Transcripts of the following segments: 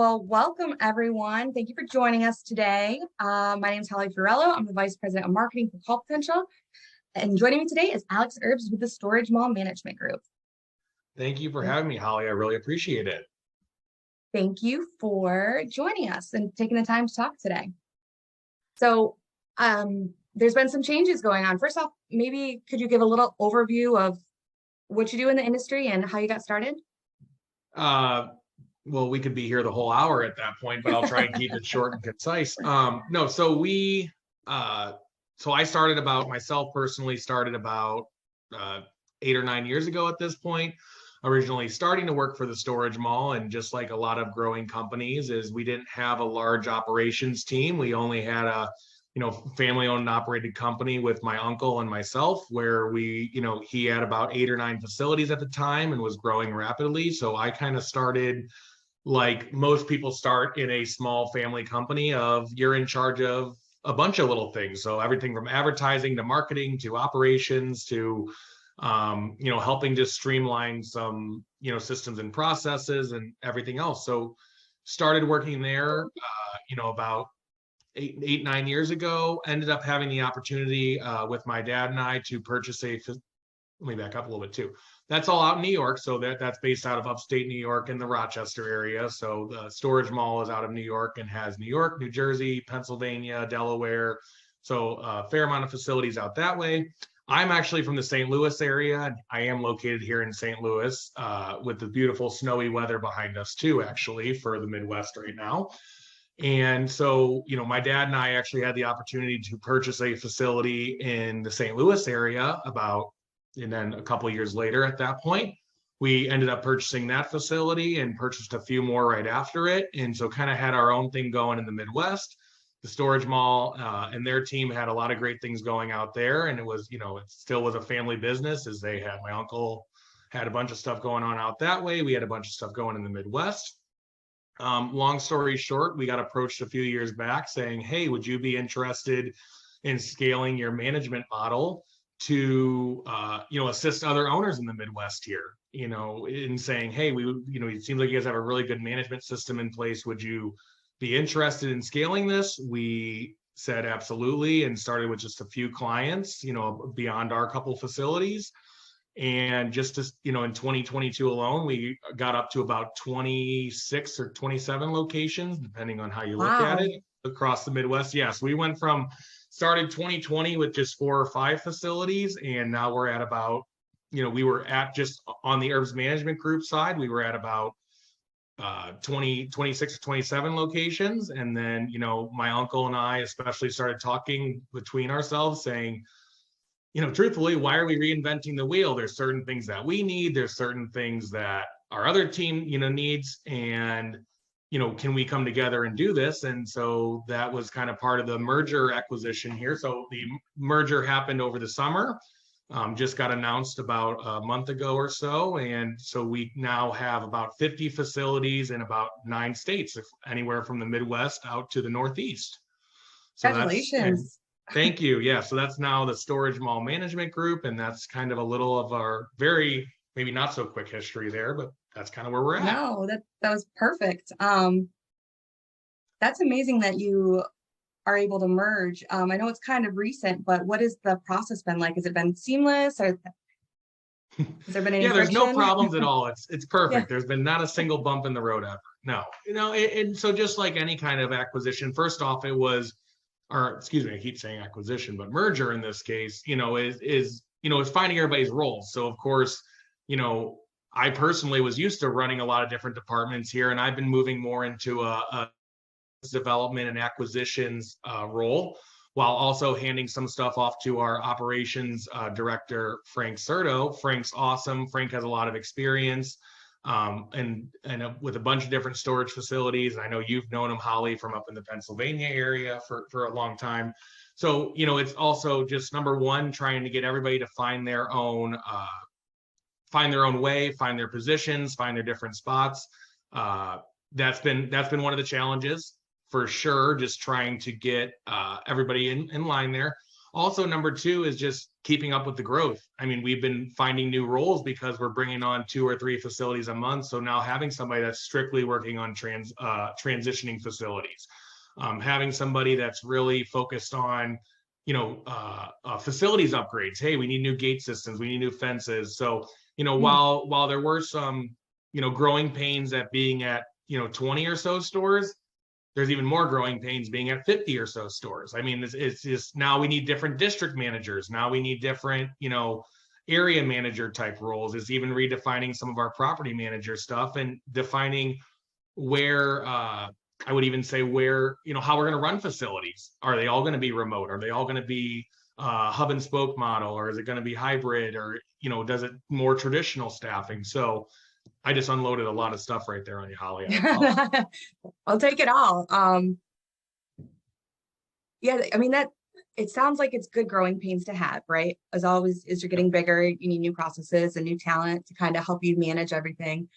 Well, welcome everyone. Thank you for joining us today. My name is Holly Fiorello. I'm the Vice President of Marketing for CallPotential. And joining me today is Alex Erbs with the Storage Mall Management Group. Thank you for having me, Holly. I really appreciate it. Thank you for joining us and taking the time to talk today. So there's been some changes going on. First off, maybe could you give a little overview of what you do in the industry and how you got started? Well, we could be here the whole hour at that point, but I'll try and keep it short and concise. So I started myself personally started about 8 or 9 years ago at this point, originally starting to work for the storage mall. And just like a lot of growing companies, we didn't have a large operations team. We only had a family owned and operated company with my uncle and myself, where he had about 8 or 9 facilities at the time and was growing rapidly. So I kind of started like most people start in a small family company you're in charge of a bunch of little things. So everything from advertising to marketing to operations to, helping to streamline some, systems and processes and everything else. So started working there, about 9 years ago, ended up having the opportunity with my dad and I to purchase let me back up a little bit too. That's all out in New York. So that's based out of upstate New York in the Rochester area. So the storage mall is out of New York and has New York, New Jersey, Pennsylvania, Delaware. So a fair amount of facilities out that way. I'm actually from the St. Louis area. I am located here in St. Louis with the beautiful snowy weather behind us too, actually, for the Midwest right now. And so, my dad and I actually had the opportunity to purchase a facility in the St. Louis area and then a couple of years later at that point, we ended up purchasing that facility and purchased a few more right after it. And so kind of had our own thing going in the Midwest. The storage mall and their team had a lot of great things going out there. And it was, it still was a family business, as my uncle had a bunch of stuff going on out that way. We had a bunch of stuff going in the Midwest. Long story short, we got approached a few years back saying, hey, would you be interested in scaling your management model to assist other owners in the Midwest here, in saying, hey, it seems like you guys have a really good management system in place. Would you be interested in scaling this? We said absolutely, and started with just a few clients, beyond our couple facilities. And just in 2022 alone, we got up to about 26 or 27 locations, depending on how you look at it, across the Midwest. Yes, we started 2020 with just 4 or 5 facilities, and now we're at about, we were at just on the Erbs Management Group side, we were at about 26 or 27 locations. And then, my uncle and I especially started talking between ourselves saying, truthfully, why are we reinventing the wheel? There's certain things that we need. There's certain things that our other team, needs. And, can we come together and do this? And so that was kind of part of the merger acquisition here. So the merger happened over the summer, just got announced about a month ago or so. And so we now have about 50 facilities in about 9 states, anywhere from the Midwest out to the Northeast. So congratulations. Thank you. Yeah. So that's now the Storage Mall Management Group. And that's kind of a little of our very, maybe not so quick history there, but that's kind of where we're at. No, that was perfect. That's amazing that you are able to merge. I know it's kind of recent, but what has the process been like? Has it been seamless, or has there been any there's no problems at all. It's perfect. Yeah. There's been not a single bump in the road ever. No, and so just like any kind of acquisition, first off, I keep saying acquisition, but merger in this case, is finding everybody's roles. So of course, I personally was used to running a lot of different departments here, and I've been moving more into a development and acquisitions role, while also handing some stuff off to our operations director, Frank Serto. Frank's awesome. Frank has a lot of experience and with a bunch of different storage facilities. I know you've known him, Holly, from up in the Pennsylvania area for a long time. So, it's also just number one, trying to get everybody to find their own way, find their positions, find their different spots. That's been one of the challenges for sure, just trying to get everybody in line there. Also, number two is just keeping up with the growth. I mean, we've been finding new roles because we're bringing on 2 or 3 facilities a month. So now having somebody that's strictly working on transitioning facilities, having somebody that's really focused on, facilities upgrades. Hey, we need new gate systems, we need new fences. So, Mm. while there were some, growing pains at being at 20 or so stores, there's even more growing pains being at 50 or so stores. I mean, it's just now we need different district managers. Now we need different, area manager type roles. It's even redefining some of our property manager stuff and defining where, I would even say where, how we're going to run facilities. Are they all going to be remote? Are they all going to be hub and spoke model, or is it going to be hybrid, or, does it more traditional staffing? So I just unloaded a lot of stuff right there on you, Holly. I apologize. I'll take it all. Yeah, I mean, that it sounds like it's good growing pains to have, right? As always, as you're getting bigger, you need new processes and new talent to kind of help you manage everything.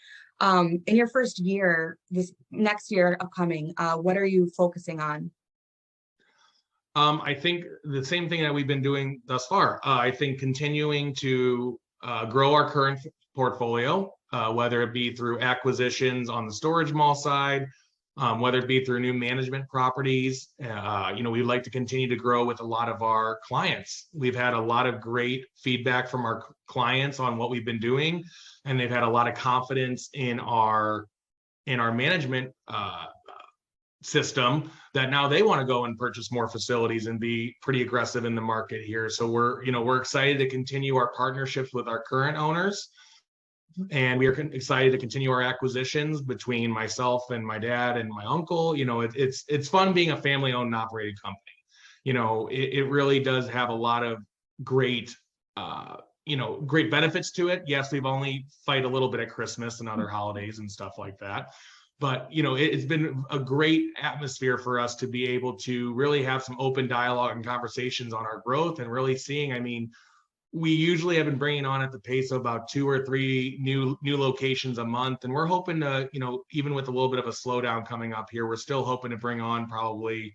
In your first year, this next year upcoming, what are you focusing on? I think the same thing that we've been doing thus far. I think continuing to grow our current portfolio, whether it be through acquisitions on the storage mall side, whether it be through new management properties. We'd like to continue to grow with a lot of our clients. We've had a lot of great feedback from our clients on what we've been doing, and they've had a lot of confidence in our management system, that now they want to go and purchase more facilities and be pretty aggressive in the market here. So we're excited to continue our partnerships with our current owners, and we are excited to continue our acquisitions between myself and my dad and my uncle. It's fun being a family owned and operated company. It really does have a lot of great great benefits to it. Yes, we've only fight a little bit at Christmas and other holidays and stuff like that, but it's been a great atmosphere for us to be able to really have some open dialogue and conversations on our growth, and really seeing, I mean, we usually have been bringing on at the pace of about 2 or 3 new locations a month, and we're hoping to, even with a little bit of a slowdown coming up here, we're still hoping to bring on probably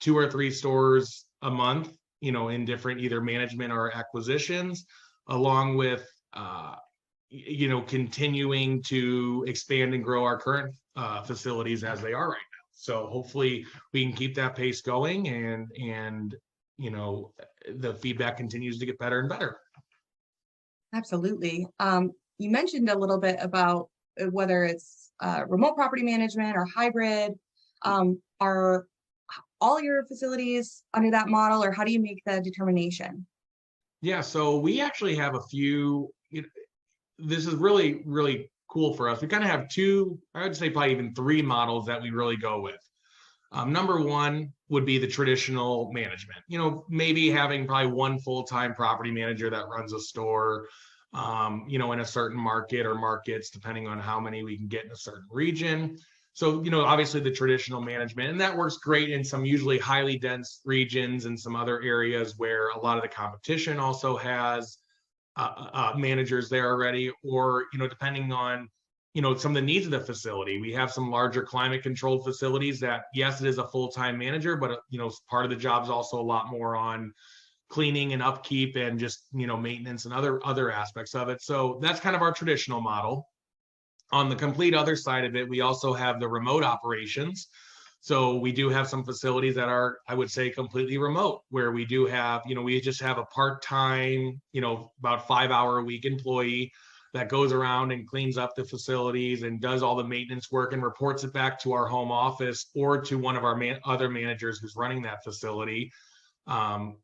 2 or 3 stores a month, in different either management or acquisitions, along with continuing to expand and grow our current facilities as they are right now. So hopefully we can keep that pace going, and the feedback continues to get better and better. Absolutely. You mentioned a little bit about whether it's remote property management or hybrid. Are all your facilities under that model, or how do you make the determination? Yeah, so we actually have a few. This is really, really cool for us. We kind of have two, I would say probably even 3 models that we really go with. Number one would be the traditional management. Maybe having probably one full-time property manager that runs a store, in a certain market or markets, depending on how many we can get in a certain region. So, obviously the traditional management, and that works great in some usually highly dense regions and some other areas where a lot of the competition also has managers there already, or, depending on, some of the needs of the facility. We have some larger climate controlled facilities that, yes, it is a full-time manager, but, part of the job is also a lot more on cleaning and upkeep and just, maintenance and other aspects of it. So that's kind of our traditional model. On the complete other side of it, we also have the remote operations. So we do have some facilities that are, I would say, completely remote, where we do have, we just have a part-time, about 5-hour a week employee that goes around and cleans up the facilities and does all the maintenance work and reports it back to our home office or to one of our other managers who's running that facility, on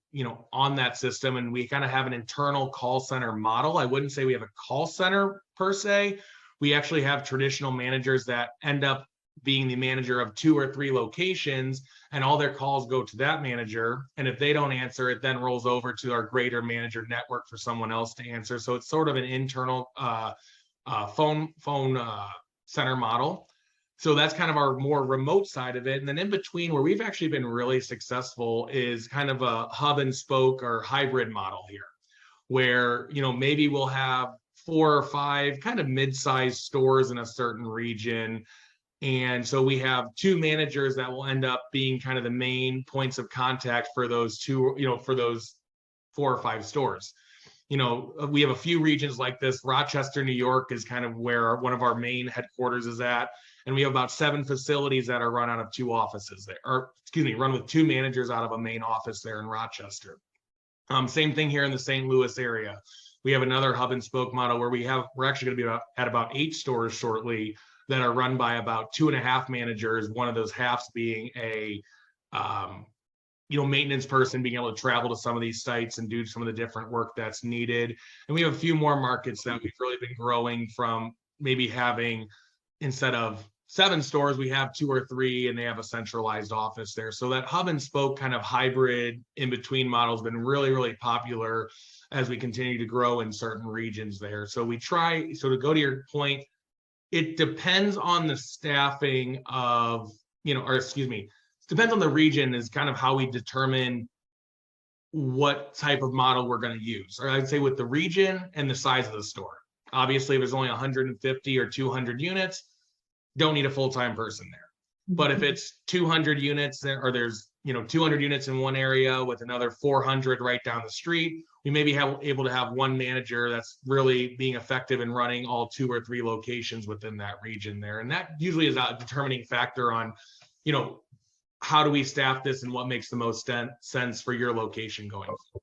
that system. And we kind of have an internal call center model. I wouldn't say we have a call center per se. We actually have traditional managers that end up being the manager of 2 or 3 locations, and all their calls go to that manager. And if they don't answer, it then rolls over to our greater manager network for someone else to answer. So it's sort of an internal phone center model. So that's kind of our more remote side of it. And then in between, where we've actually been really successful, is kind of a hub and spoke or hybrid model here, where, maybe we'll have 4 or 5 kind of mid-sized stores in a certain region, And so we have two managers that will end up being kind of the main points of contact for those two, for those 4 or 5 stores. We have a few regions like this. Rochester, New York is kind of where one of our main headquarters is at. And we have about 7 facilities that are run out of 2 offices there, or excuse me, run with 2 managers out of a main office there in Rochester. Same thing here in the St. Louis area. We have another hub and spoke model where we're actually going to be at about 8 stores shortly that are run by about 2.5 managers. One of those halves being a maintenance person, being able to travel to some of these sites and do some of the different work that's needed. And we have a few more markets that we've really been growing from, maybe having, instead of 7 stores, we have 2 or 3, and they have a centralized office there. So that hub and spoke kind of hybrid in between model has been really, really popular as we continue to grow in certain regions there. So to go to your point, it depends on the staffing of, depends on the region is kind of how we determine what type of model we're going to use. Or I'd say with the region and the size of the store. Obviously, if there's only 150 or 200 units, don't need a full-time person there. But if it's 200 units, or there's 200 units in one area with another 400 right down the street, we may be able to have one manager that's really being effective in running all 2 or 3 locations within that region there. And that usually is a determining factor on, how do we staff this and what makes the most sense for your location going forward.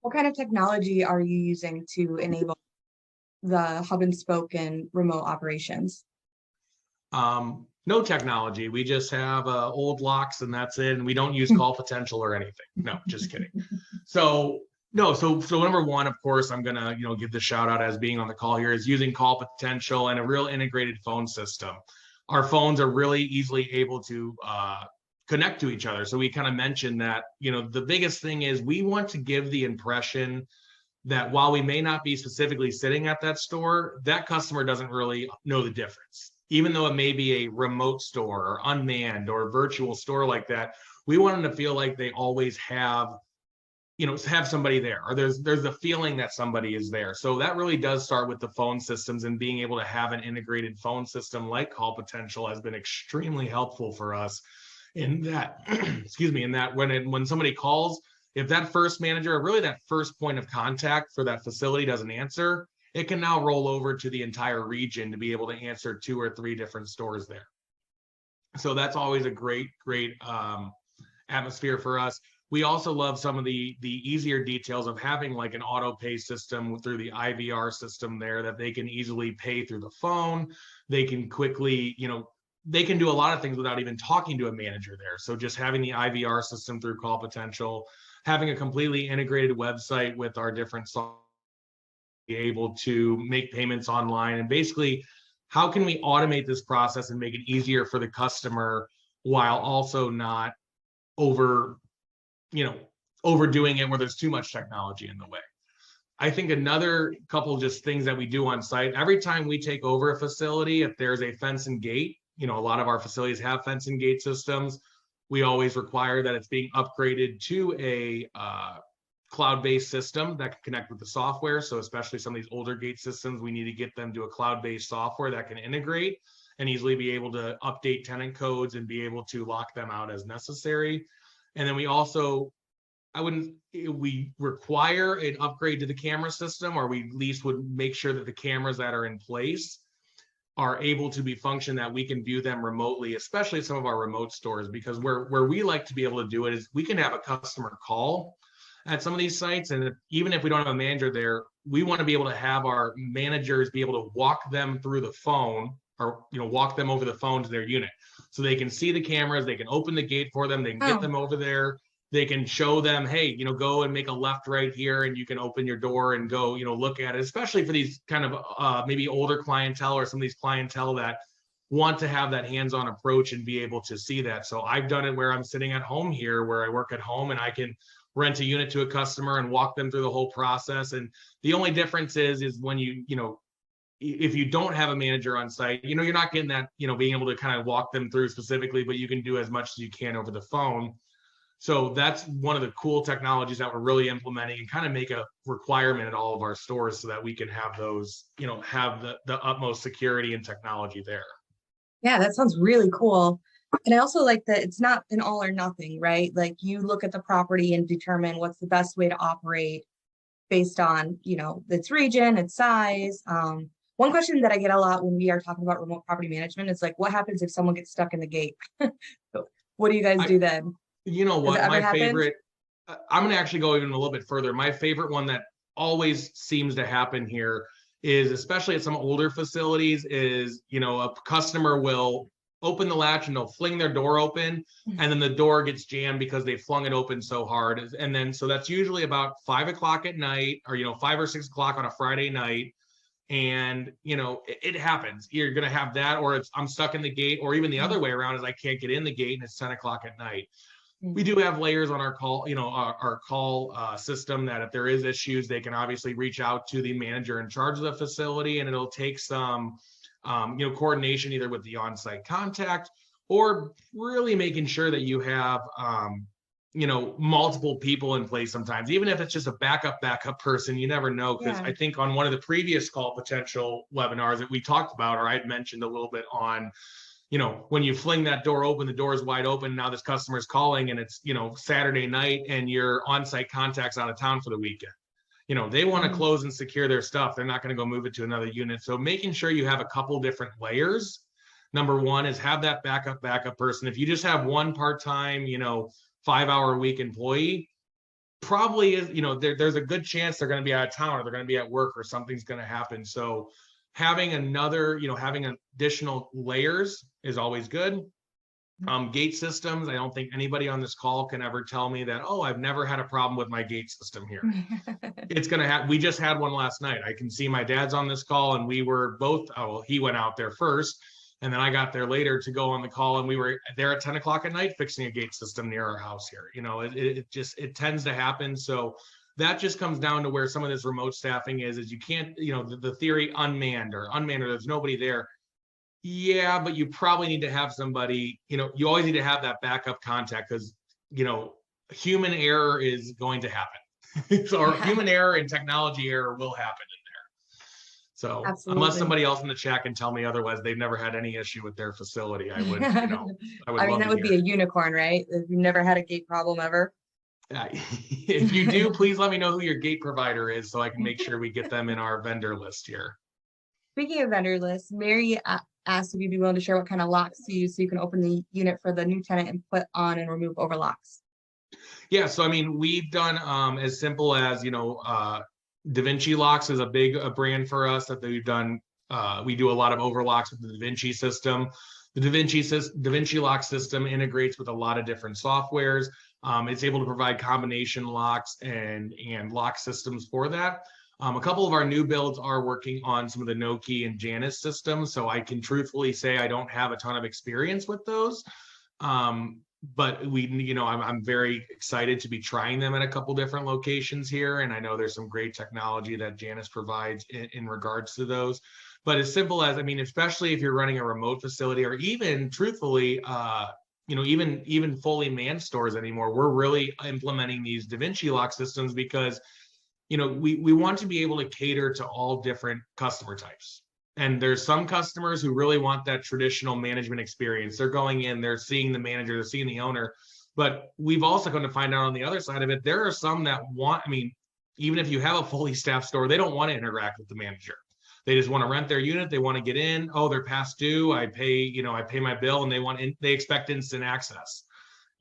What kind of technology are you using to enable the hub and spoke and remote operations? No technology. We just have old locks and that's it. And we don't use CallPotential or anything. No, just kidding. So number one, of course, I'm gonna give the shout out as being on the call here, is using CallPotential and a real integrated phone system. Our phones are really easily able to connect to each other. So we kind of mentioned that, the biggest thing is we want to give the impression that while we may not be specifically sitting at that store, that customer doesn't really know the difference. Even though it may be a remote store or unmanned or virtual store like that, we want them to feel like they always have somebody there, or there's a feeling that somebody is there. So that really does start with the phone systems, and being able to have an integrated phone system like CallPotential has been extremely helpful for us in that, in that when somebody calls, if that first manager, or really that first point of contact for that facility, doesn't answer, it can now roll over to the entire region to be able to answer 2 or 3 different stores there. So that's always a great atmosphere for us. We also love some of the easier details of having like an auto pay system through the IVR system there, that they can easily pay through the phone. They can quickly, they can do a lot of things without even talking to a manager there. So just having the IVR system through CallPotential, having a completely integrated website with our different software, be able to make payments online, and basically how can we automate this process and make it easier for the customer while also not overdoing it where there's too much technology in the way. I think another couple just things that we do on site, every time we take over a facility, if there's a fence and gate, a lot of our facilities have fence and gate systems. We always require that it's being upgraded to a cloud-based system that can connect with the software. So especially some of these older gate systems, we need to get them to a cloud-based software that can integrate and easily be able to update tenant codes and be able to lock them out as necessary. And then we also, we require an upgrade to the camera system, or we at least would make sure that the cameras that are in place are able to be function that we can view them remotely, especially some of our remote stores, because where we like to be able to do it is we can have a customer call at some of these sites. And even if we don't have a manager there, we want to be able to have our managers be able to walk them through the phone, or walk them over the phone to their unit, so they can see the cameras, they can open the gate for them, they can get them over there, they can show them, hey, go and make a left right here, and you can open your door and go, look at it, especially for these kind of maybe older clientele, or some of these clientele that want to have that hands-on approach and be able to see that. So I've done it where I'm sitting at home here, where I work at home, and I can rent a unit to a customer and walk them through the whole process. And the only difference is when if you don't have a manager on site, you're not getting that, being able to kind of walk them through specifically, but you can do as much as you can over the phone. So that's one of the cool technologies that we're really implementing, and kind of make a requirement at all of our stores, so that we can have those, have the utmost security and technology there. Yeah, that sounds really cool. And I also like that it's not an all or nothing, right? Like you look at the property and determine what's the best way to operate based on, its region, its size. One question that I get a lot when we are talking about remote property management is like, what happens if someone gets stuck in the gate? So what do you guys I, do then? you know Does it what, ever my happen? favorite, I'm going to actually go even a little bit further. My favorite one that always seems to happen here is, especially at some older facilities, is, a customer will open the latch and they'll fling their door open, and then the door gets jammed because they flung it open so hard. And then, so that's usually about 5 o'clock at night, or, 5 or 6 o'clock on a Friday night. And it happens. You're going to have that, or it's I'm stuck in the gate, or even the other way around is I can't get in the gate and it's 10 o'clock at night. We do have layers on our call, our call system, that if there is issues, they can obviously reach out to the manager in charge of the facility, and it'll take some, coordination either with the on-site contact, or really making sure that you have, multiple people in place sometimes, even if it's just a backup person. You never know, because Yeah. I think on one of the previous Call Potential webinars that we talked about, or I'd mentioned a little bit on, when you fling that door open, the door is wide open. Now this customer is calling and it's, Saturday night, and your on-site contact's out of town for the weekend. They want to Mhm. close and secure their stuff. They're not going to go move it to another unit. So making sure you have a couple different layers. Number one is have that backup person. If you just have one part-time, 5 hour a week employee, probably is, there's a good chance they're going to be out of town, or they're going to be at work, or something's going to happen. So having another, having additional layers is always good. Gate systems, I don't think anybody on this call can ever tell me that, oh, I've never had a problem with my gate system here. It's going to have, we just had one last night. I can see my dad's on this call, and we were both, oh, well, he went out there first, and then I got there later to go on the call, and we were there at 10 o'clock at night fixing a gate system near our house here. It tends to happen. So that just comes down to where some of this remote staffing is you can't, the theory unmanned or there's nobody there. Yeah, but you probably need to have somebody, you always need to have that backup contact, because, human error is going to happen. So, or Yeah, human error and technology error will happen in there. So unless absolutely. somebody else in the chat can tell me otherwise, they've never had any issue with their facility, I would I mean, love that to would hear be a it. unicorn, right? If you've never had a gate problem ever. If you do, please let me know who your gate provider is so I can make sure we get them in our vendor list here. Speaking of vendor lists, Mary asked if you'd be willing to share what kind of locks you use so you can open the unit for the new tenant and put on and remove overlocks. Yeah, so I mean, we've done as simple as, Da Vinci locks is a big brand for us that we've done. We do a lot of overlocks with the Da Vinci system. The Da Vinci lock system integrates with a lot of different softwares. It's able to provide combination locks and lock systems for that. A couple of our new builds are working on some of the Noki and Janus systems, so I can truthfully say I don't have a ton of experience with those. But I'm very excited to be trying them at a couple different locations here, and I know there's some great technology that Janus provides in regards to those. But as simple as, I mean, especially if you're running a remote facility, or even truthfully, even fully manned stores anymore, we're really implementing these Da Vinci lock systems because we want to be able to cater to all different customer types. And there's some customers who really want that traditional management experience. They're going in, they're seeing the manager, they're seeing the owner. But we've also come to find out on the other side of it, there are some that want, I mean, even if you have a fully staffed store, they don't want to interact with the manager. They just want to rent their unit. They want to get in. Oh, they're past due. I pay my bill, and they expect instant access.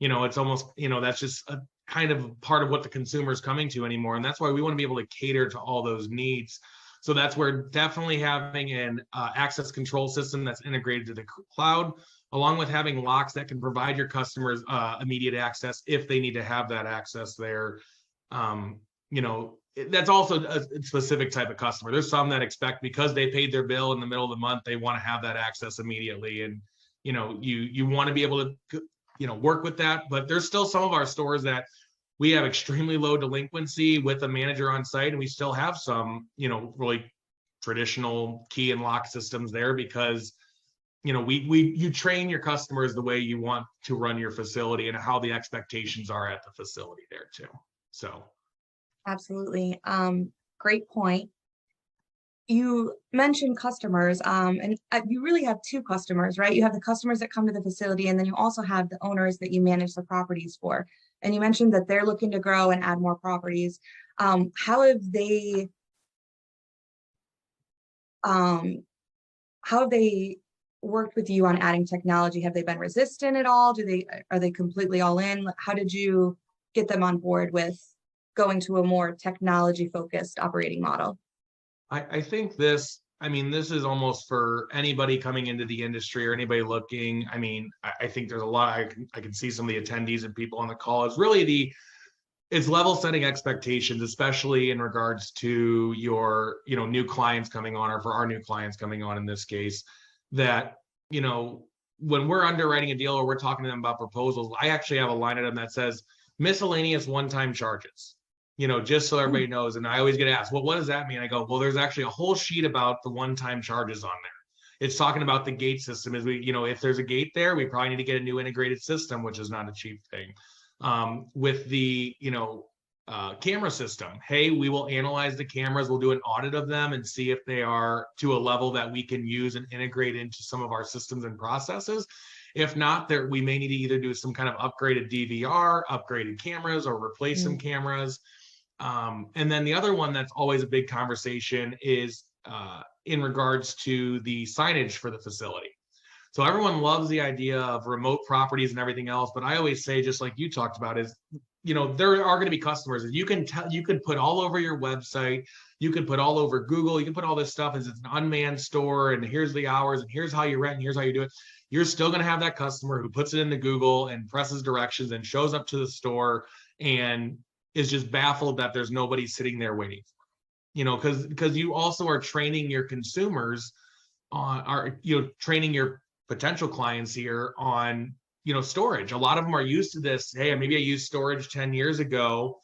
It's almost, that's just a kind of part of what the consumer is coming to anymore. And that's why we want to be able to cater to all those needs. So that's where definitely having an access control system that's integrated to the cloud, along with having locks that can provide your customers immediate access if they need to have that access there. Um, that's also a specific type of customer. There's some that expect, because they paid their bill in the middle of the month, they want to have that access immediately. And you want to be able to work with that. But there's still some of our stores that we have extremely low delinquency with a manager on site, and we still have some really traditional key and lock systems there, because you train your customers the way you want to run your facility and how the expectations are at the facility there too. So Absolutely. Great point. you mentioned customers, and you really have two customers, right? You have the customers that come to the facility, and then you also have the owners that you manage the properties for. And you mentioned that they're looking to grow and add more properties. How have they um, how have they worked with you on adding technology? Have they been resistant at all? Are they completely all in? How did you get them on board with going to a more technology focused operating model? I think this, I mean, this is almost for anybody coming into the industry or anybody looking. I mean, I think there's a lot, I can see some of the attendees and people on the call. It's really it's level setting expectations, especially in regards to your, new clients coming on, or for our new clients coming on in this case, that, when we're underwriting a deal or we're talking to them about proposals, I actually have a line item that says miscellaneous one-time charges, just so everybody knows. And I always get asked, well, what does that mean? I go, well, there's actually a whole sheet about the one-time charges on there. It's talking about the gate system. Is if there's a gate there, we probably need to get a new integrated system, which is not a cheap thing. With the camera system, hey, we will analyze the cameras, we'll do an audit of them and see if they are to a level that we can use and integrate into some of our systems and processes. If not, there we may need to either do some kind of upgraded DVR, upgraded cameras, or replace some cameras. And then the other one that's always a big conversation is in regards to the signage for the facility. So everyone loves the idea of remote properties and everything else, but I always say, just like you talked about, is there are going to be customers that you could put all over your website, you could put all over Google, you can put all this stuff as it's an unmanned store, and here's the hours, and here's how you rent, and here's how you do it. You're still going to have that customer who puts it into Google and presses directions and shows up to the store and is just baffled that there's nobody sitting there waiting for them. Because you also are training your consumers on, training your potential clients here on storage. A lot of them are used to this. Hey, maybe I used storage 10 years ago,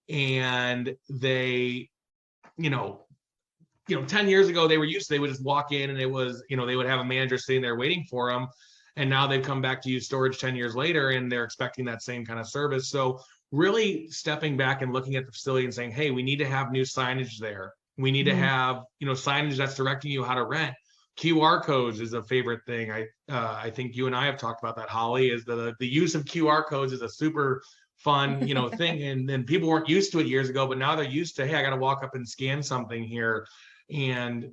and they 10 years ago they would just walk in, and it was they would have a manager sitting there waiting for them, and now they've come back to use storage 10 years later, and they're expecting that same kind of service. So really stepping back and looking at the facility and saying, hey, we need to have new signage there. We need to have signage that's directing you how to rent. QR codes is a favorite thing. I think you and I have talked about that, Holly, is the use of QR codes is a super fun, thing. And people weren't used to it years ago, but now they're used to, hey, I got to walk up and scan something here. And,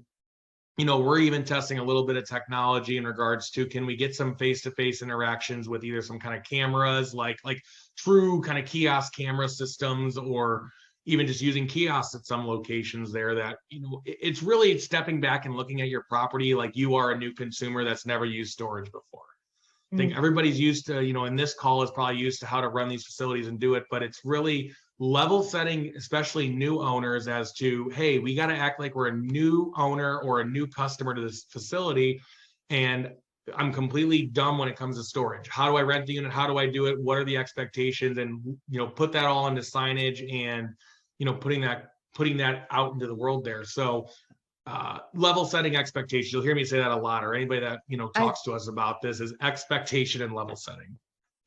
we're even testing a little bit of technology in regards to, can we get some face-to-face interactions with either some kind of cameras, like true kind of kiosk camera systems, or even just using kiosks at some locations there, that it's really stepping back and looking at your property like you are a new consumer that's never used storage before. I think everybody's used to, in this call is probably used to how to run these facilities and do it, but it's really level setting, especially new owners, as to, hey, we got to act like we're a new owner or a new customer to this facility, and I'm completely dumb when it comes to storage. How do I rent the unit? How do I do it? What are the expectations? And put that all into signage and putting that out into the world there. So level setting expectations. You'll hear me say that a lot, or anybody that talks to us about this, is expectation and level setting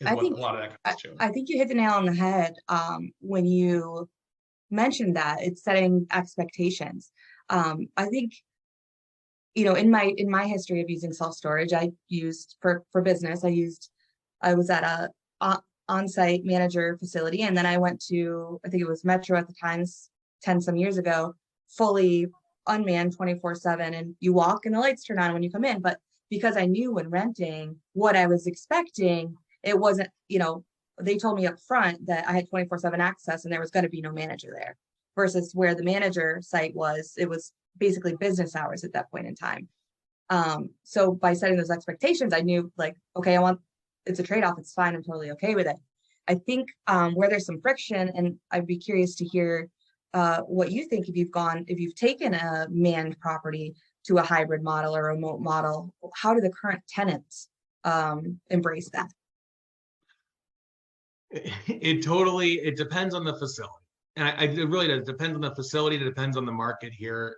is what a lot of that comes to. I think you hit the nail on the head when you mentioned that it's setting expectations. I think in my history of using self-storage, I used for business. I was at a on-site manager facility, and then I went to, I think it was Metro at the time, 10 some years ago, fully unmanned 24/7, and you walk and the lights turn on when you come in. But because I knew when renting what I was expecting, it wasn't, they told me up front that I had 24/7 access and there was going to be no manager there, versus where the manager site was, it was basically business hours at that point in time. So by setting those expectations, I knew, like, okay, it's a trade-off. It's fine. I'm totally okay with it. I think where there's some friction, and I'd be curious to hear what you think, if you've taken a manned property to a hybrid model or a remote model, how do the current tenants embrace that? It depends on the facility. And it really does. It depends on the facility. It depends on the market here.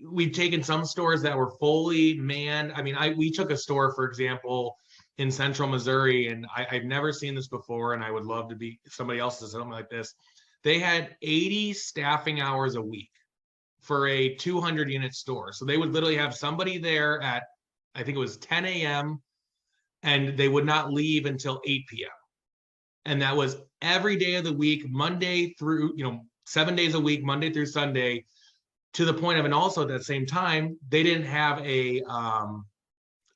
We've taken some stores that were fully manned. I mean, we took a store, for example, in central Missouri, and I've never seen this before, and I would love to be somebody else does something like this. They had 80 staffing hours a week for a 200 unit store. So they would literally have somebody there at, I think it was 10 a.m. and they would not leave until 8 p.m. And that was every day of the week, Monday through, 7 days a week, Monday through Sunday, to the point of, and also at that same time, they didn't have a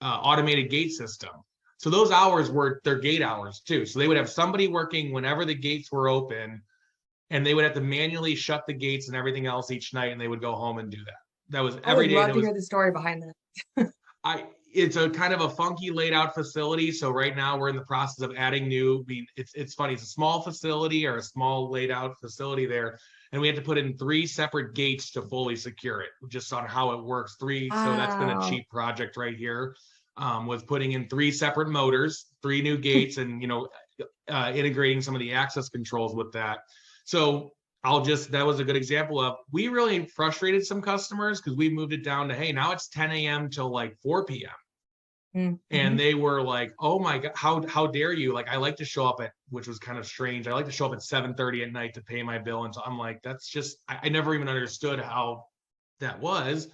automated gate system. So those hours were their gate hours too. So they would have somebody working whenever the gates were open, and they would have to manually shut the gates and everything else each night, and they would go home and do that. That was I every would day. love to hear the story behind that. It's a kind of a funky laid out facility. So right now we're in the process of adding new. I mean, it's funny. It's a small facility or a small laid out facility there, and we had to put in 3 separate gates to fully secure it, just on how it works. So that's been a Wow. cheap project right here. Was putting in 3 separate motors, 3 new gates, and integrating some of the access controls with that. So that was a good example of, we really frustrated some customers because we moved it down to, hey, now it's 10 a.m. till like 4 p.m. And they were like, oh my God, how dare you? Like, I like to show up which was kind of strange. I like to show up at 7:30 at night to pay my bill. And so I'm like, that's just, I never even understood how that was.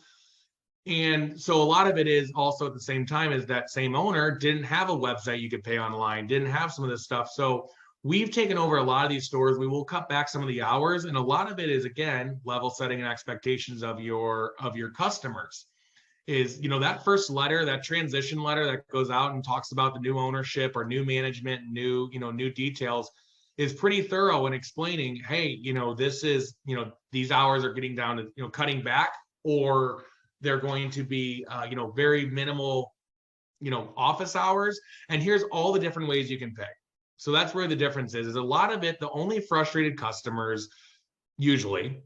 And so a lot of it is also at the same time is that same owner didn't have a website you could pay online, didn't have some of this stuff. So we've taken over a lot of these stores. We will cut back some of the hours. And a lot of it is, again, level setting and expectations of your customers. Is, that first letter, that transition letter that goes out and talks about the new ownership or new management, new details, is pretty thorough in explaining, hey, this is, these hours are getting down to, cutting back, or they're going to be, very minimal, office hours. And here's all the different ways you can pay. So that's where the difference is a lot of it. The only frustrated customers usually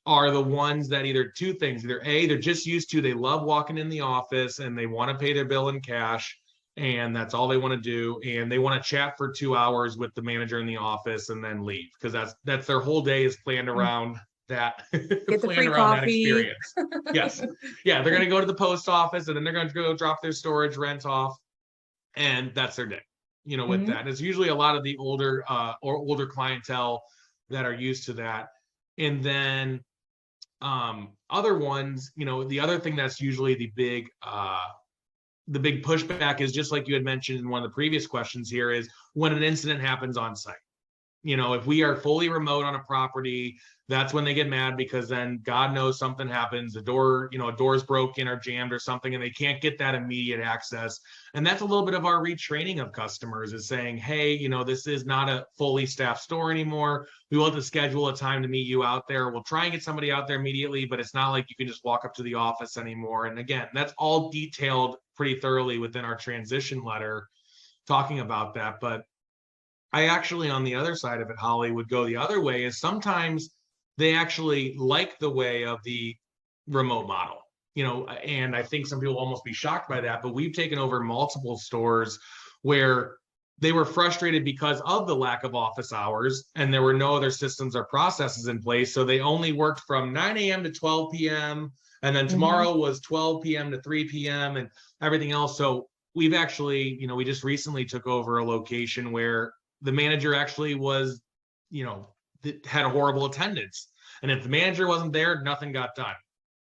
are the ones that either 2 things, either A, they're just used to, they love walking in the office and they want to pay their bill in cash, and that's all they want to do. And they want to chat for 2 hours with the manager in the office and then leave, because that's their whole day is planned around that, Get the planned free around that coffee. experience. Yes. Yeah. They're going to go to the post office, and then they're going to go drop their storage rent off, and that's their day, with that. And it's usually a lot of the older clientele that are used to that. And then other ones, the other thing that's usually the big pushback is, just like you had mentioned in one of the previous questions here, is when an incident happens on site. If we are fully remote on a property, that's when they get mad, because then God knows something happens, a door's broken or jammed or something, and they can't get that immediate access. And that's a little bit of our retraining of customers, is saying, hey, this is not a fully staffed store anymore. We will have to schedule a time to meet you out there. We'll try and get somebody out there immediately, but it's not like you can just walk up to the office anymore. And again, that's all detailed pretty thoroughly within our transition letter talking about that. But I actually, on the other side of it, Holly, would go the other way, is sometimes they actually like the way of the remote model, and I think some people will almost be shocked by that, but we've taken over multiple stores where they were frustrated because of the lack of office hours, and there were no other systems or processes in place. So they only worked from 9 a.m. to 12 p.m. And then tomorrow was 12 p.m. to 3 p.m. and everything else. So we've actually, we just recently took over a location where the manager actually was, had a horrible attendance. And if the manager wasn't there, nothing got done.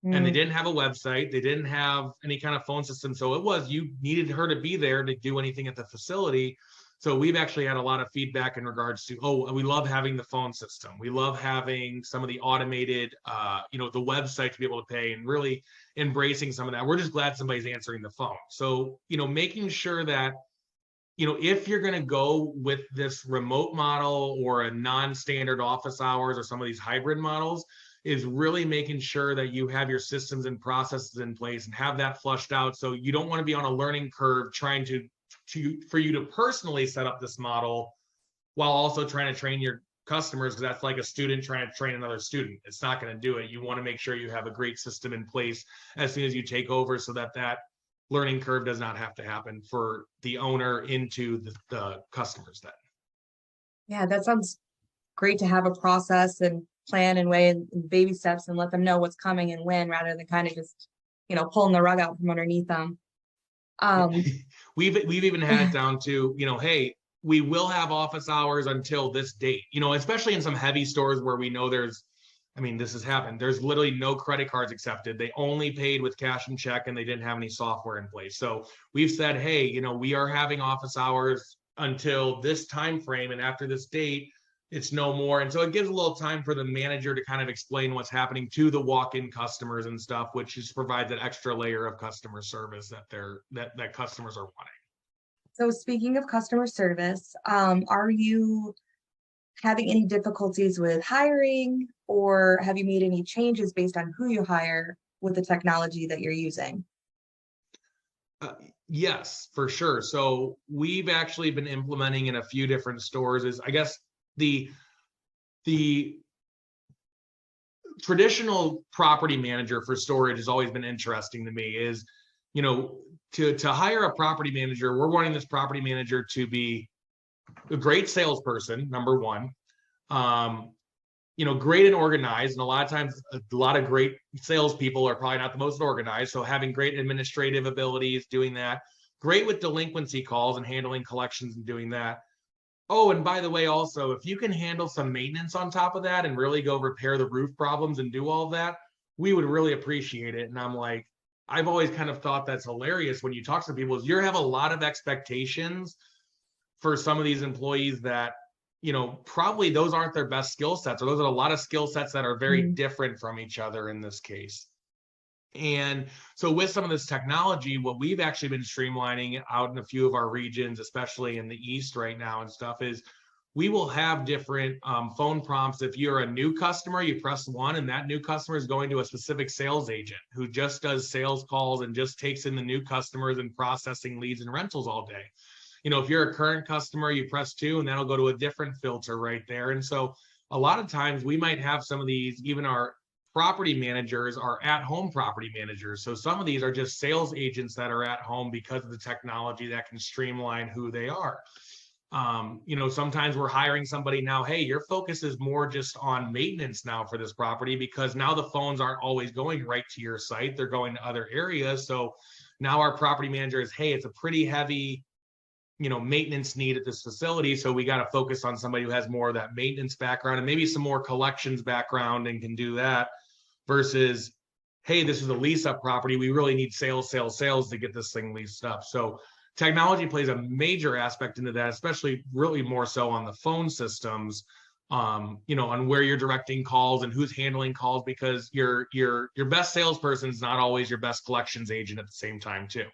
And they didn't have a website. They didn't have any kind of phone system. So you needed her to be there to do anything at the facility. So we've actually had a lot of feedback in regards to, we love having the phone system. We love having some of the automated, the website to be able to pay, and really embracing some of that. We're just glad somebody's answering the phone. So, making sure that, if you're going to go with this remote model or a non-standard office hours or some of these hybrid models, is really making sure that you have your systems and processes in place and have that flushed out. So you don't want to be on a learning curve trying for you to personally set up this model while also trying to train your customers, because that's like a student trying to train another student. It's not going to do it. You want to make sure you have a great system in place as soon as you take over, so that learning curve does not have to happen for the owner into the customers then. Yeah, that sounds great, to have a process and plan and way and baby steps, and let them know what's coming and when, rather than kind of just, pulling the rug out from underneath them. We've even had it down to, hey, we will have office hours until this date, especially in some heavy stores where we know this has happened. There's literally no credit cards accepted. They only paid with cash and check, and they didn't have any software in place. So we've said, hey, we are having office hours until this time frame, and after this date, it's no more. And so it gives a little time for the manager to kind of explain what's happening to the walk-in customers and stuff, which just provides that extra layer of customer service that customers are wanting. So speaking of customer service, are you having any difficulties with hiring, or have you made any changes based on who you hire with the technology that you're using? Yes, for sure. So we've actually been implementing in a few different stores is, I guess, the traditional property manager for storage has always been interesting to me is, to hire a property manager, we're wanting this property manager to be a great salesperson, number one, great and organized. And a lot of times, a lot of great salespeople are probably not the most organized. So having great administrative abilities, doing that, great with delinquency calls and handling collections and doing that. Oh, and by the way, also, if you can handle some maintenance on top of that and really go repair the roof problems and do all of that, we would really appreciate it. And I'm like, I've always kind of thought that's hilarious when you talk to people is you have a lot of expectations for some of these employees that, probably those aren't their best skill sets, or those are a lot of skill sets that are very different from each other in this case. And so with some of this technology, what we've actually been streamlining out in a few of our regions, especially in the East right now and stuff, is we will have different phone prompts. If you're a new customer, you press 1, and that new customer is going to a specific sales agent who just does sales calls and just takes in the new customers and processing leads and rentals all day. If you're a current customer, you press 2, and that'll go to a different filter right there. And so a lot of times we might have some of these, even our property managers are at-home property managers. So some of these are just sales agents that are at home because of the technology that can streamline who they are. Sometimes we're hiring somebody now, hey, your focus is more just on maintenance now for this property, because now the phones aren't always going right to your site. They're going to other areas. So now our property manager is, hey, it's a pretty heavy, maintenance need at this facility. So we got to focus on somebody who has more of that maintenance background and maybe some more collections background and can do that, versus, hey, this is a lease up property. We really need sales to get this thing leased up. So technology plays a major aspect into that, especially really more so on the phone systems, on where you're directing calls and who's handling calls, because your best salesperson is not always your best collections agent at the same time too.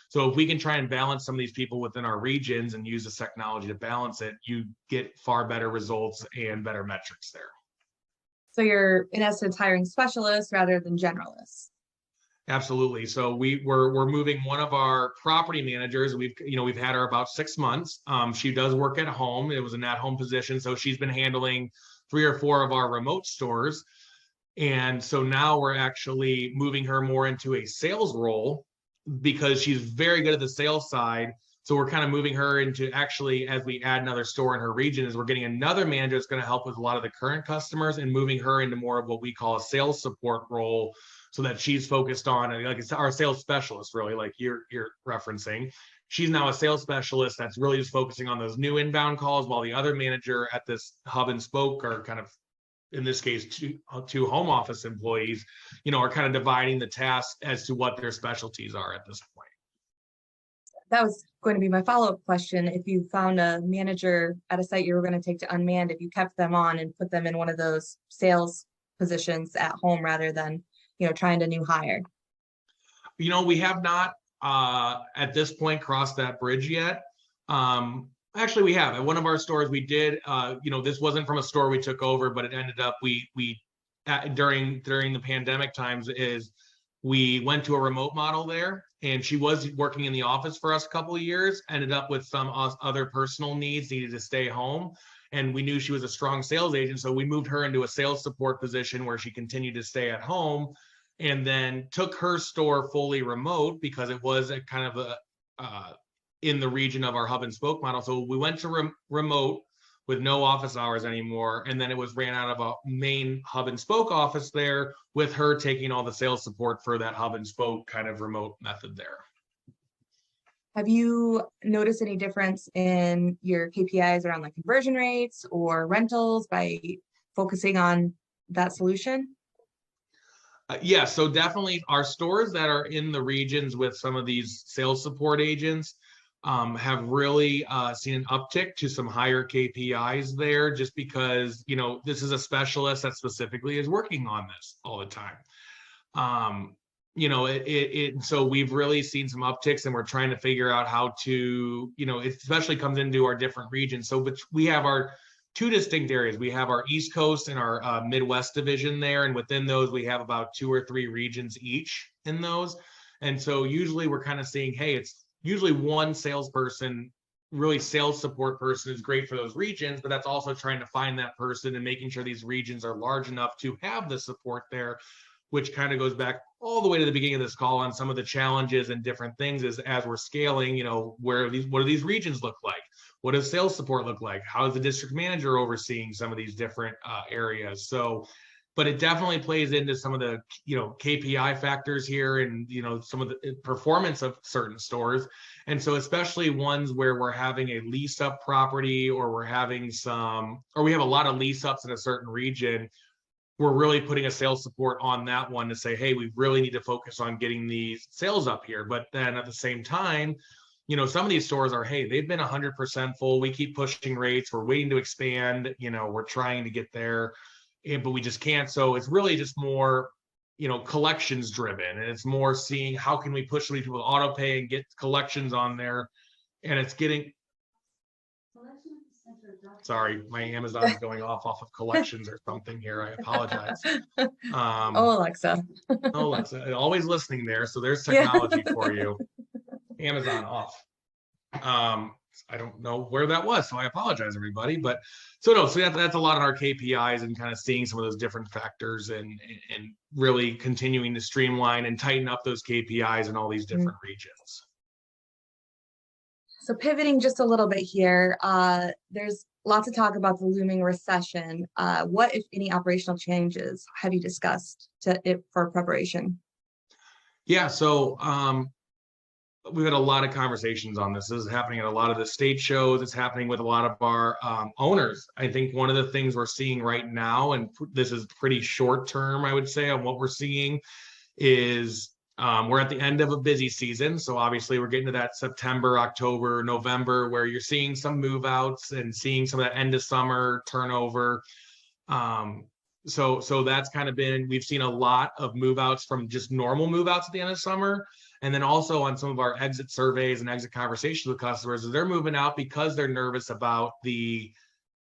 So if we can try and balance some of these people within our regions and use this technology to balance it, you get far better results and better metrics there. So you're in essence hiring specialists rather than generalists. Absolutely. So we're moving one of our property managers. We've had her about 6 months. She does work at home. It was an at-home position. So she's been handling 3 or 4 of our remote stores. And so now we're actually moving her more into a sales role because she's very good at the sales side. So we're kind of moving her into, actually, as we add another store in her region, is we're getting another manager that's going to help with a lot of the current customers and moving her into more of what we call a sales support role, so that she's focused on, like, it's our sales specialist, really, like you're referencing. She's now a sales specialist that's really just focusing on those new inbound calls, while the other manager at this hub and spoke are kind of, in this case, two home office employees, are kind of dividing the task as to what their specialties are at this point. That was going to be my follow-up question. If you found a manager at a site you were going to take to unmanned, if you kept them on and put them in one of those sales positions at home rather than, trying to new hire. We have not at this point crossed that bridge yet. Actually, we have. At one of our stores, we did, this wasn't from a store we took over, but it ended up, during the pandemic times, is we went to a remote model there, and she was working in the office for us a couple of years, ended up with some other personal needs, needed to stay home. And we knew she was a strong sales agent. So we moved her into a sales support position where she continued to stay at home, and then took her store fully remote because it was a kind of in the region of our hub and spoke model. So we went to remote with no office hours anymore. And then it was ran out of a main hub and spoke office there, with her taking all the sales support for that hub and spoke kind of remote method there. Have you noticed any difference in your KPIs around like conversion rates or rentals by focusing on that solution? Yeah, so definitely our stores that are in the regions with some of these sales support agents have really seen an uptick to some higher KPIs there, just because, this is a specialist that specifically is working on this all the time. Um, so we've really seen some upticks, and we're trying to figure out how to, it especially comes into our different regions. So, but we have our two distinct areas. We have our East Coast and our Midwest division there, and within those, we have about 2 or 3 regions each in those. And so usually we're kind of seeing, hey, it's usually one salesperson, really sales support person is great for those regions, but that's also trying to find that person and making sure these regions are large enough to have the support there, which kind of goes back all the way to the beginning of this call on some of the challenges and different things is as we're scaling, what do these regions look like? What does sales support look like? How is the district manager overseeing some of these different areas? So, but it definitely plays into some of the, KPI factors here and, some of the performance of certain stores. And so especially ones where we're having a lease up property or we have a lot of lease ups in a certain region, we're really putting a sales support on that one to say, hey, we really need to focus on getting these sales up here. But then at the same time, some of these stores are, hey, they've been 100% full. We keep pushing rates. We're waiting to expand. We're trying to get there, but we just can't. So it's really just more, collections driven. And it's more seeing how can we push these people to auto pay and get collections on there. And it's getting, sorry, my Amazon is going off of collections or something here. I apologize. Oh, Alexa. Oh, Alexa, always listening there. So there's Yeah. technology for you. Amazon off. I don't know where that was, so I apologize, everybody. But so that's a lot of our KPIs and kind of seeing some of those different factors and really continuing to streamline and tighten up those KPIs in all these different regions. So pivoting just a little bit here, there's lots of talk about the looming recession. What, if any, operational changes have you discussed for preparation? Yeah, so we've had a lot of conversations on this. This is happening at a lot of the state shows. It's happening with a lot of our owners. I think one of the things we're seeing right now, and this is pretty short term, I would say, on what we're seeing is we're at the end of a busy season. So obviously we're getting to that September, October, November, where you're seeing some move outs and seeing some of that end of summer turnover. So that's kind of we've seen a lot of move outs from just normal move outs at the end of summer. And then also on some of our exit surveys and exit conversations with customers, they're moving out because they're nervous about the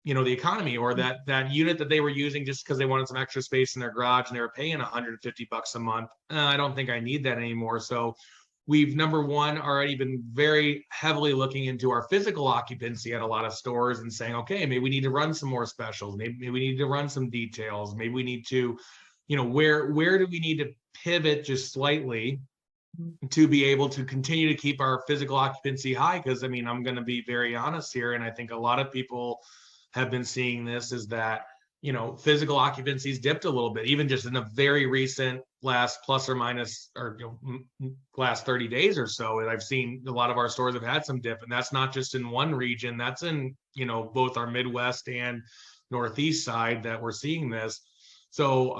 economy or that unit that they were using just because they wanted some extra space in their garage and they were paying $150 a month. I don't think I need that anymore. So we've, number one, already been very heavily looking into our physical occupancy at a lot of stores and saying, okay, maybe we need to run some more specials. Maybe we need to run some details. Maybe we need to, where do we need to pivot just slightly to be able to continue to keep our physical occupancy high? Because I'm going to be very honest here, and I think a lot of people have been seeing this, is that physical occupancy's dipped a little bit, even just in a very recent last plus or minus or last 30 days or so. And I've seen a lot of our stores have had some dip, and that's not just in one region, that's in both our Midwest and Northeast side that we're seeing this. So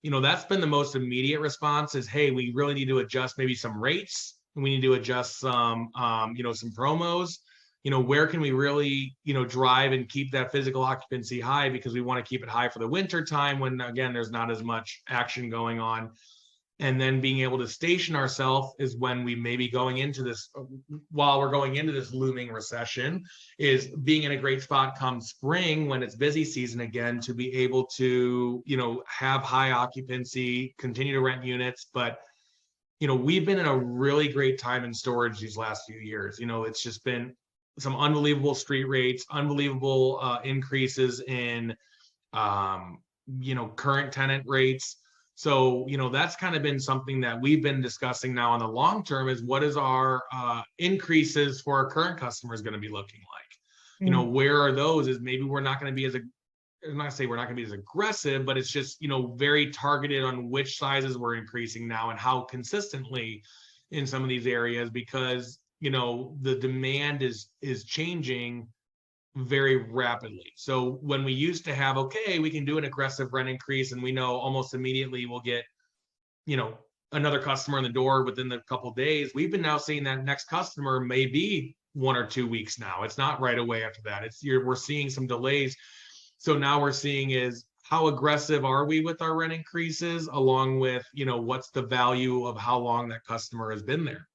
that's been the most immediate response is, hey, we really need to adjust maybe some rates. We need to adjust some some promos. Where can we really, drive and keep that physical occupancy high, because we want to keep it high for the winter time when, again, there's not as much action going on. And then being able to station ourselves is when we may be going into this, while we're going into this looming recession, is being in a great spot come spring when it's busy season again, to be able to, have high occupancy, continue to rent units. But, we've been in a really great time in storage these last few years. It's just been some unbelievable street rates, unbelievable increases in, current tenant rates. So, that's kind of been something that we've been discussing now in the long term, is what is our increases for our current customers going to be looking like? Where are those? Is maybe we're not going to be I'm not say we're not going to be as aggressive, but it's just, very targeted on which sizes we're increasing now and how consistently in some of these areas, because the demand is changing very rapidly. So when we used to have, okay, we can do an aggressive rent increase and we know almost immediately we'll get, another customer in the door within the couple of days, we've been now seeing that next customer may be 1 or 2 weeks now. It's not right away after that. We're seeing some delays. So now we're seeing is how aggressive are we with our rent increases, along with, what's the value of how long that customer has been there.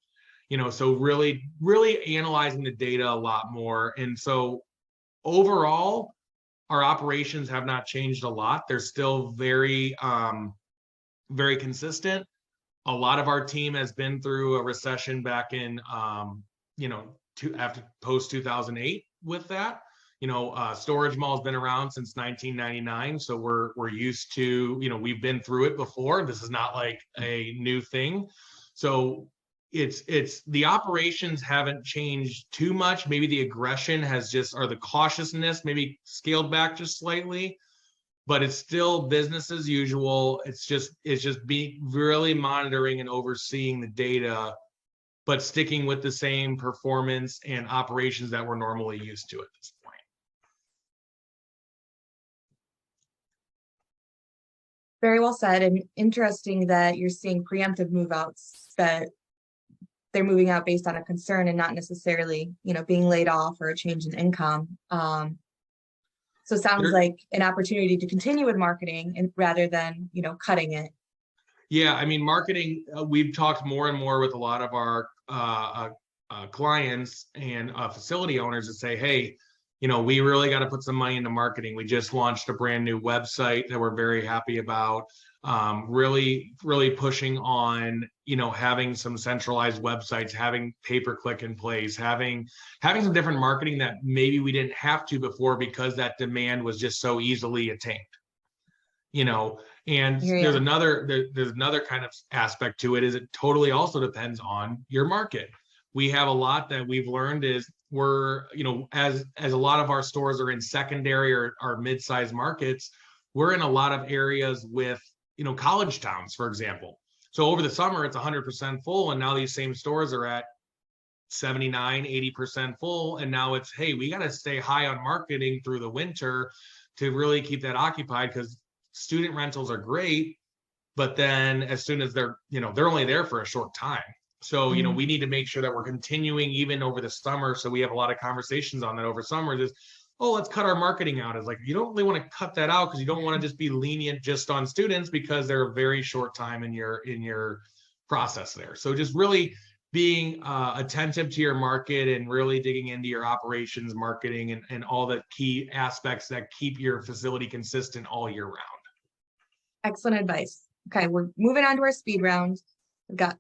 So really, really analyzing the data a lot more. And so overall, our operations have not changed a lot. They're still very, very consistent. A lot of our team has been through a recession back in, after post 2008 with that. Storage Mall has been around since 1999, so we're used to, we've been through it before. This is not like a new thing. So it's the operations haven't changed too much. Maybe the aggression has or the cautiousness maybe scaled back just slightly, but it's still business as usual. It's just being really monitoring and overseeing the data, but sticking with the same performance and operations that we're normally used to at this point. Very well said, and interesting that you're seeing preemptive move outs, that they're moving out based on a concern and not necessarily, being laid off or a change in income. So it sounds like an opportunity to continue with marketing and rather than, cutting it. Yeah, I mean, marketing, we've talked more and more with a lot of our clients and facility owners that say, hey, we really got to put some money into marketing. We just launched a brand new website that we're very happy about. Really, really pushing on, having some centralized websites, having pay-per-click in place, having some different marketing that maybe we didn't have to before because that demand was just so easily attained. And there's another kind of aspect to it, is it totally also depends on your market. We have a lot that we've learned is we're, as a lot of our stores are in secondary or mid-sized markets, we're in a lot of areas with, college towns, for example. So over the summer, it's 100% full. And now these same stores are at 79, 80% full. And now it's, hey, we got to stay high on marketing through the winter to really keep that occupied, because student rentals are great, but then as soon as they're only there for a short time. So, we need to make sure that we're continuing even over the summer. So we have a lot of conversations on that over summer. Just, let's cut our marketing out. It's like, you don't really want to cut that out because you don't want to just be lenient just on students because they're a very short time in your process there. So just really being attentive to your market and really digging into your operations, marketing, and all the key aspects that keep your facility consistent all year round. Excellent advice. Okay, we're moving on to our speed round. We've got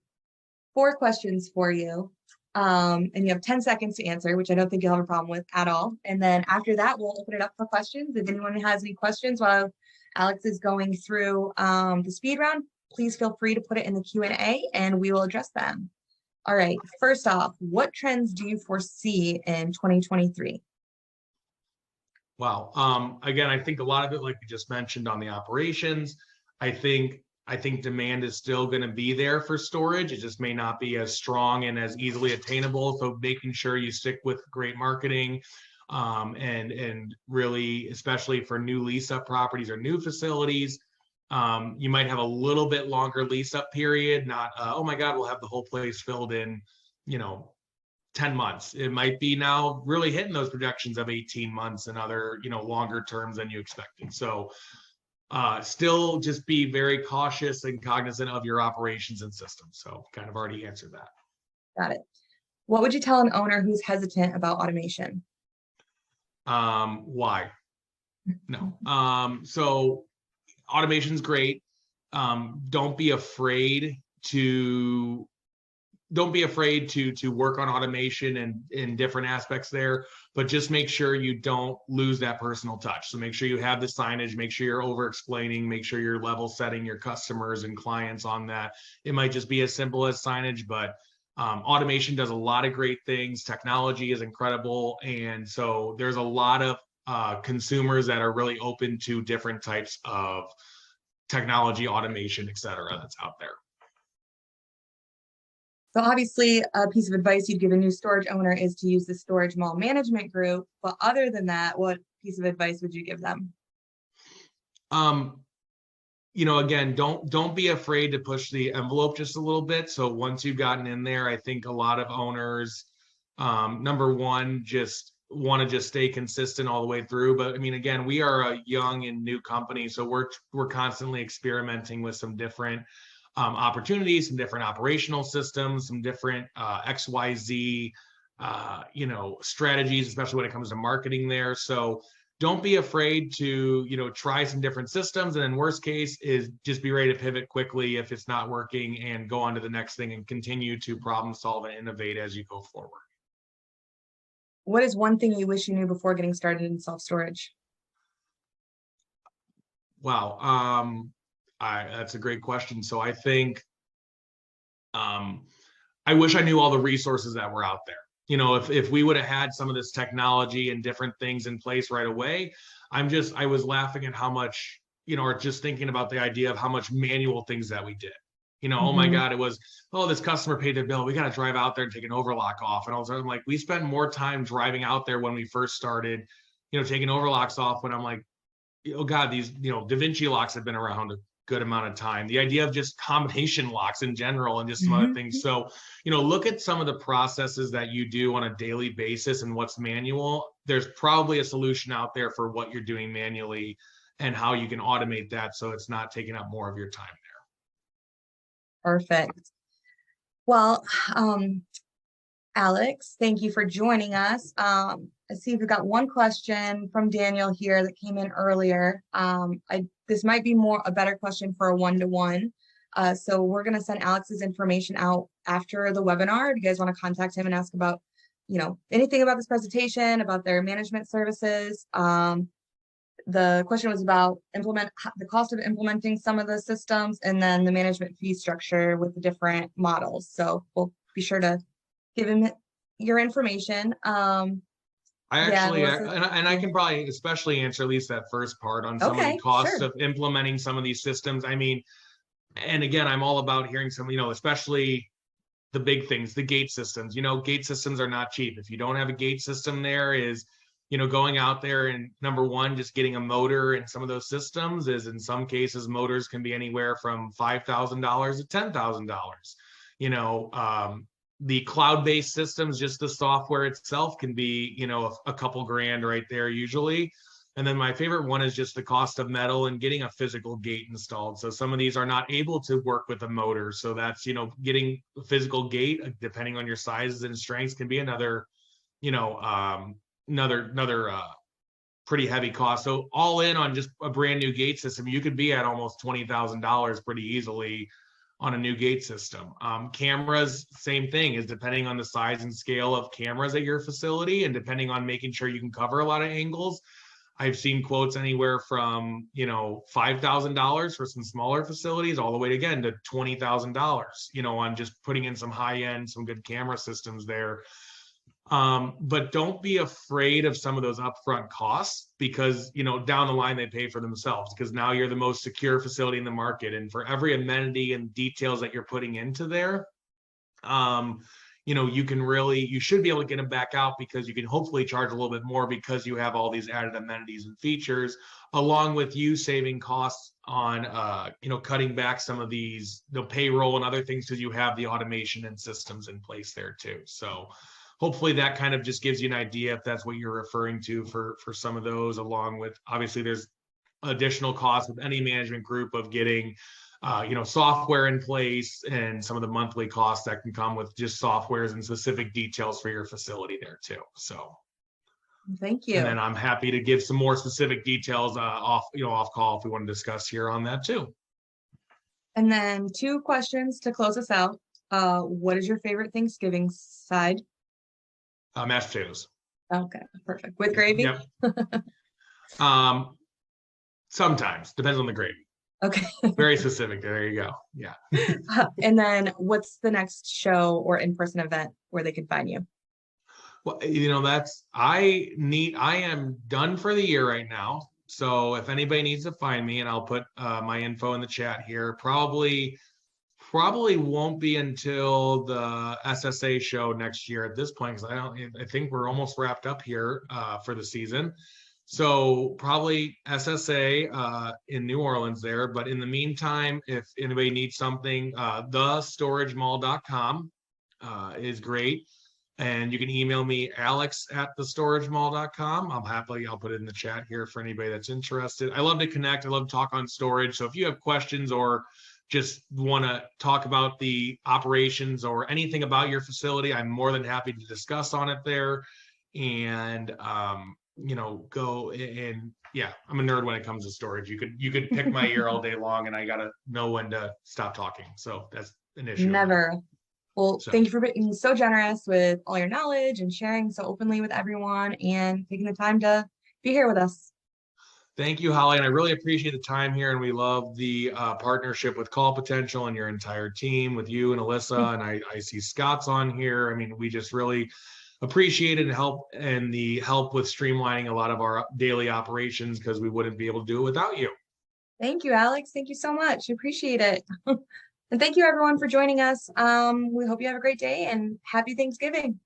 4 questions for you. And you have 10 seconds to answer, which I don't think you'll have a problem with at all. And then after that, we'll open it up for questions. If anyone has any questions while Alex is going through the speed round, please feel free to put it in the Q&A and we will address them. All right, first off, what trends do you foresee in 2023? Wow. Again, I think a lot of it, like we just mentioned on the operations, I think demand is still going to be there for storage. It just may not be as strong and as easily attainable. So making sure you stick with great marketing, and really, especially for new lease up properties or new facilities, you might have a little bit longer lease up period. Not, oh my God, we'll have the whole place filled in, 10 months. It might be now really hitting those projections of 18 months and other, longer terms than you expected. So still just be very cautious and cognizant of your operations and systems. So kind of already answered that. Got it. What would you tell an owner who's hesitant about automation? Why? No. So automation's great. Don't be afraid to work on automation and in different aspects there, but just make sure you don't lose that personal touch. So make sure you have the signage, make sure you're over explaining, make sure you're level setting your customers and clients on that. It might just be as simple as signage, but automation does a lot of great things. Technology is incredible. And so there's a lot of consumers that are really open to different types of technology, automation, et cetera, that's out there. So obviously, a piece of advice you'd give a new storage owner is to use the storage mall management group. But other than that, what piece of advice would you give them? Um, again, don't be afraid to push the envelope just a little bit. So once you've gotten in there, I think a lot of owners, number one, just want to just stay consistent all the way through. But I mean, again, we are a young and new company, so we're constantly experimenting with some different opportunities, some different operational systems, some different XYZ, strategies, especially when it comes to marketing there. So don't be afraid to, try some different systems. And then worst case is just be ready to pivot quickly if it's not working and go on to the next thing and continue to problem solve and innovate as you go forward. What is one thing you wish you knew before getting started in self-storage? Wow. That's a great question. So I think I wish I knew all the resources that were out there. If we would have had some of this technology and different things in place right away, I was laughing at how much, or just thinking about the idea of how much manual things that we did. Oh my God, it was, oh, this customer paid their bill. We got to drive out there and take an overlock off. And all of a sudden, I'm like, we spent more time driving out there when we first started, taking overlocks off when I'm like, oh God, these, Da Vinci locks have been around a good amount of time. The idea of just combination locks in general and just some other things. So, look at some of the processes that you do on a daily basis and what's manual. There's probably a solution out there for what you're doing manually and how you can automate that so it's not taking up more of your time there. Perfect. Well, Alex, thank you for joining us. I see we've got one question from Daniel here that came in earlier. This might be a better question for a one-to-one. So we're going to send Alex's information out after the webinar. If you guys want to contact him and ask about, anything about this presentation, about their management services. The question was about the cost of implementing some of the systems and then the management fee structure with the different models. So we'll be sure to give him your information. I can probably especially answer at least that first part on some of the costs of implementing some of these systems. I mean, and again, I'm all about hearing some, especially the big things, the gate systems. Gate systems are not cheap. If you don't have a gate system, there is, going out there and number one, just getting a motor in some of those systems is in some cases, motors can be anywhere from $5,000 to $10,000. The cloud-based systems, just the software itself can be, a couple grand right there usually. And then my favorite one is just the cost of metal and getting a physical gate installed. So some of these are not able to work with a motor. So that's, getting a physical gate, depending on your sizes and strengths, can be another pretty heavy cost. So all in on just a brand new gate system, you could be at almost $20,000 pretty easily on a new gate system. Cameras, same thing, is depending on the size and scale of cameras at your facility and depending on making sure you can cover a lot of angles. I've seen quotes anywhere from, $5,000 for some smaller facilities all the way to, again, to $20,000, on just putting in some high end, some good camera systems there. But don't be afraid of some of those upfront costs because, down the line they pay for themselves because now you're the most secure facility in the market. And for every amenity and details that you're putting into there, you should be able to get them back out because you can hopefully charge a little bit more because you have all these added amenities and features, along with you saving costs on, cutting back some of these, payroll and other things because you have the automation and systems in place there too. So hopefully that kind of just gives you an idea if that's what you're referring to for some of those, along with obviously there's additional costs with any management group of getting software in place and some of the monthly costs that can come with just softwares and specific details for your facility there too. So thank you. And then I'm happy to give some more specific details off call if we want to discuss here on that too. And then 2 questions to close us out. What is your favorite Thanksgiving side? Mashed potatoes. Okay, perfect. With gravy? Yep. Sometimes, depends on the gravy. Okay. Very specific. There you go. Yeah. And then what's the next show or in-person event where they can find you? Well, I am done for the year right now. So if anybody needs to find me, and I'll put my info in the chat here, probably Probably won't be until the SSA show next year at this point, because I think we're almost wrapped up here for the season. So probably SSA in New Orleans there. But in the meantime, if anybody needs something, thestoragemall.com is great. And you can email me, alex@thestoragemall.com. I'll put it in the chat here for anybody that's interested. I love to connect. I love to talk on storage. So if you have questions or just want to talk about the operations or anything about your facility, I'm more than happy to discuss on it there. And go and yeah, I'm a nerd when it comes to storage. You could pick my ear all day long, and I gotta know when to stop talking. So that's an issue. Never. Well, So thank you for being so generous with all your knowledge and sharing so openly with everyone and taking the time to be here with us. thank you, Holly, and I really appreciate the time here. And we love the partnership with CallPotential and your entire team, with you and Alyssa. And I see Scott's on here. I mean, we just really appreciate it and the help with streamlining a lot of our daily operations, because we wouldn't be able to do it without you. Thank you, Alex. Thank you so much. Appreciate it. And thank you everyone for joining us. We hope you have a great day and happy Thanksgiving.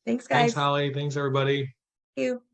Thanks, guys. Thanks, Holly. Thanks, everybody. Thank you.